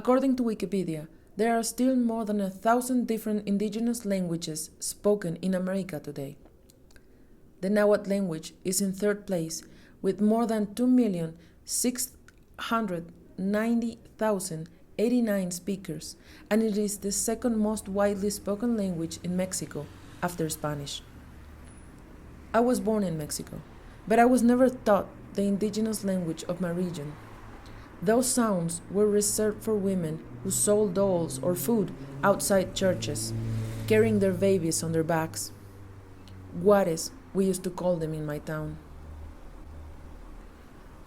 According to Wikipedia, there are still more than 1,000 different indigenous languages spoken in America today. The Nahuatl language is in third place with more than 2,690,089 speakers, and it is the second most widely spoken language in Mexico after Spanish. I was born in Mexico, but I was never taught the indigenous language of my region. Those sounds were reserved for women who sold dolls or food outside churches, carrying their babies on their backs. Guares, we used to call them in my town.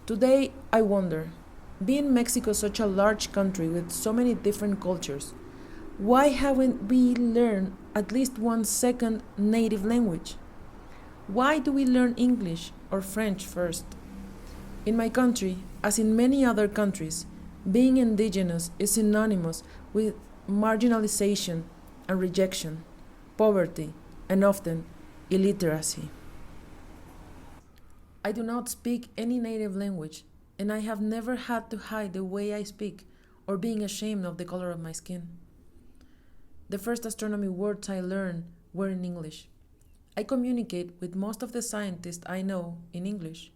Today, I wonder, being Mexico such a large country with so many different cultures, why haven't we learned at least one second native language? Why do we learn English or French first? In my country, as in many other countries, being indigenous is synonymous with marginalization and rejection, poverty, and often illiteracy. I do not speak any native language, and I have never had to hide the way I speak or being ashamed of the color of my skin. The first astronomy words I learned were in English. I communicate with most of the scientists I know in English.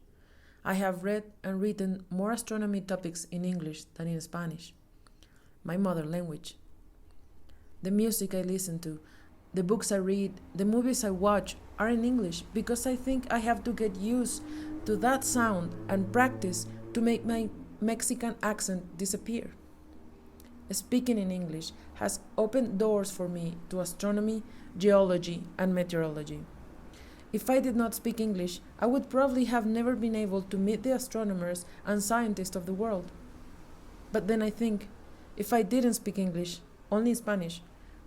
I have read and written more astronomy topics in English than in Spanish, my mother language. The music I listen to, the books I read, the movies I watch are in English because I think I have to get used to that sound and practice to make my Mexican accent disappear. Speaking in English has opened doors for me to astronomy, geology, and meteorology. If I did not speak English, I would probably have never been able to meet the astronomers and scientists of the world. But then I think, if I didn't speak English, only Spanish,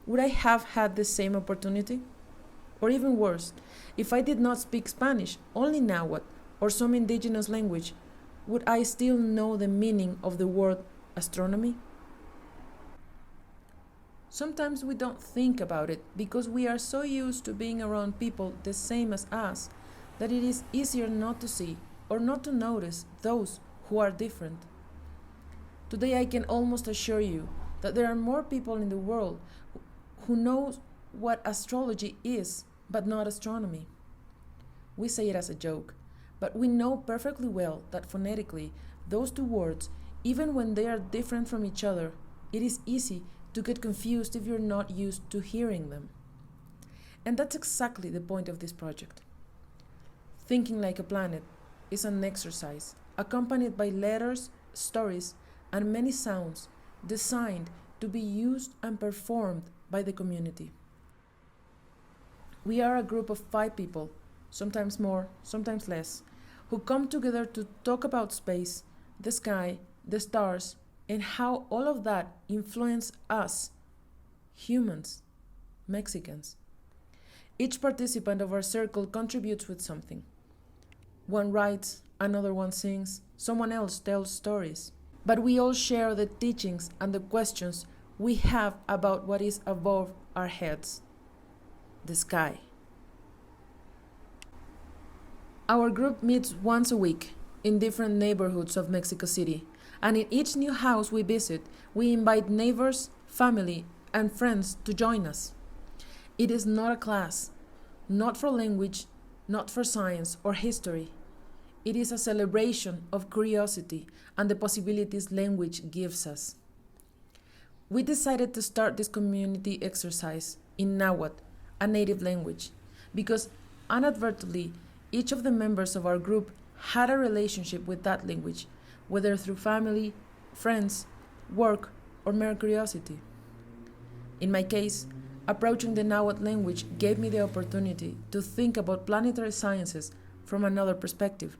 would I have had the same opportunity? Or even worse, if I did not speak Spanish, only Nahuatl, or some indigenous language, would I still know the meaning of the word astronomy? Sometimes we don't think about it because we are so used to being around people the same as us that it is easier not to see or not to notice those who are different. Today I can almost assure you that there are more people in the world who know what astrology is, but not astronomy. We say it as a joke, but we know perfectly well that phonetically, those two words, even when they are different from each other, it is easy to get confused if you're not used to hearing them. And that's exactly the point of this project. Thinking Like a Planet is an exercise accompanied by letters, stories, and many sounds designed to be used and performed by the community. We are a group of 5 people, sometimes more, sometimes less, who come together to talk about space, the sky, the stars, and how all of that influence us, humans, Mexicans. Each participant of our circle contributes with something. One writes, another one sings, someone else tells stories. But we all share the teachings and the questions we have about what is above our heads, the sky. Our group meets once a week in different neighborhoods of Mexico City, and in each new house we visit, we invite neighbors, family, and friends to join us. It is not a class, not for language, not for science or history. It is a celebration of curiosity and the possibilities language gives us. We decided to start this community exercise in Nahuatl, a native language, because inadvertently, each of the members of our group had a relationship with that language, whether through family, friends, work, or mere curiosity. In my case, approaching the Nahuatl language gave me the opportunity to think about planetary sciences from another perspective,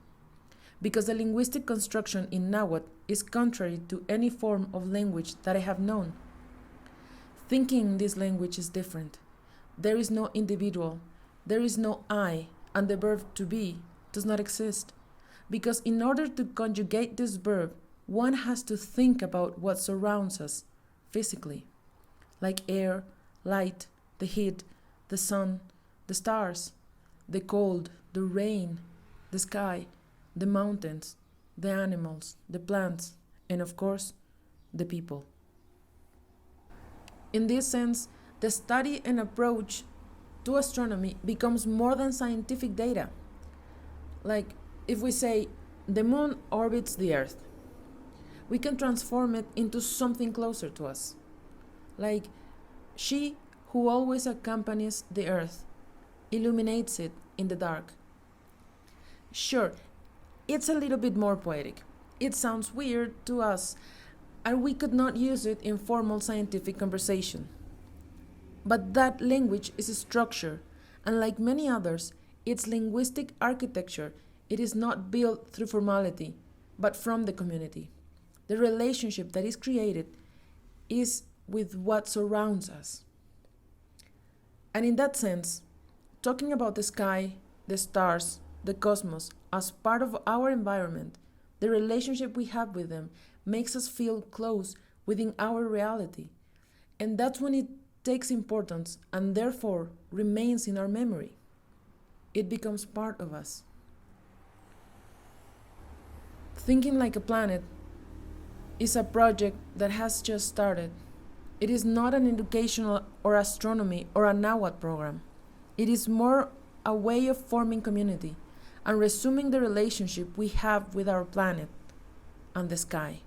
because the linguistic construction in Nahuatl is contrary to any form of language that I have known. Thinking in this language is different. There is no individual, there is no I, and the verb to be does not exist. Because in order to conjugate this verb, one has to think about what surrounds us physically, like air, light, the heat, the sun, the stars, the cold, the rain, the sky, the mountains, the animals, the plants, and of course, the people. In this sense, the study and approach to astronomy becomes more than scientific data. Like if we say the moon orbits the earth, we can transform it into something closer to us. Like she who always accompanies the earth, illuminates it in the dark. Sure, it's a little bit more poetic. It sounds weird to us, and we could not use it in formal scientific conversation. But that language is a structure, and like many others, its linguistic architecture, it is not built through formality, but from the community. The relationship that is created is with what surrounds us. And in that sense, talking about the sky, the stars, the cosmos as part of our environment, the relationship we have with them makes us feel close within our reality. And that's when it takes importance and therefore remains in our memory. It becomes part of us. Thinking Like a Planet is a project that has just started. It is not an educational or astronomy or a NAWAT program. It is more a way of forming community and resuming the relationship we have with our planet and the sky.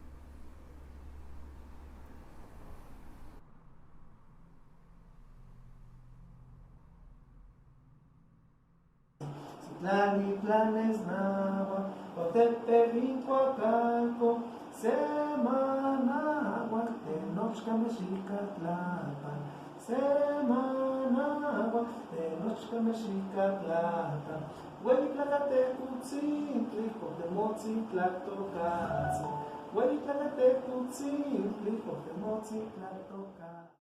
Plani planes nagua, o te perito calco, semana agua, de noche mexica tlapan, semana agua, de noche mexica tlapan, güey tlacate cutzintli, porque mozi tlactocatzi, güey tlacate cutzintli, porque mozi tlactocatzi.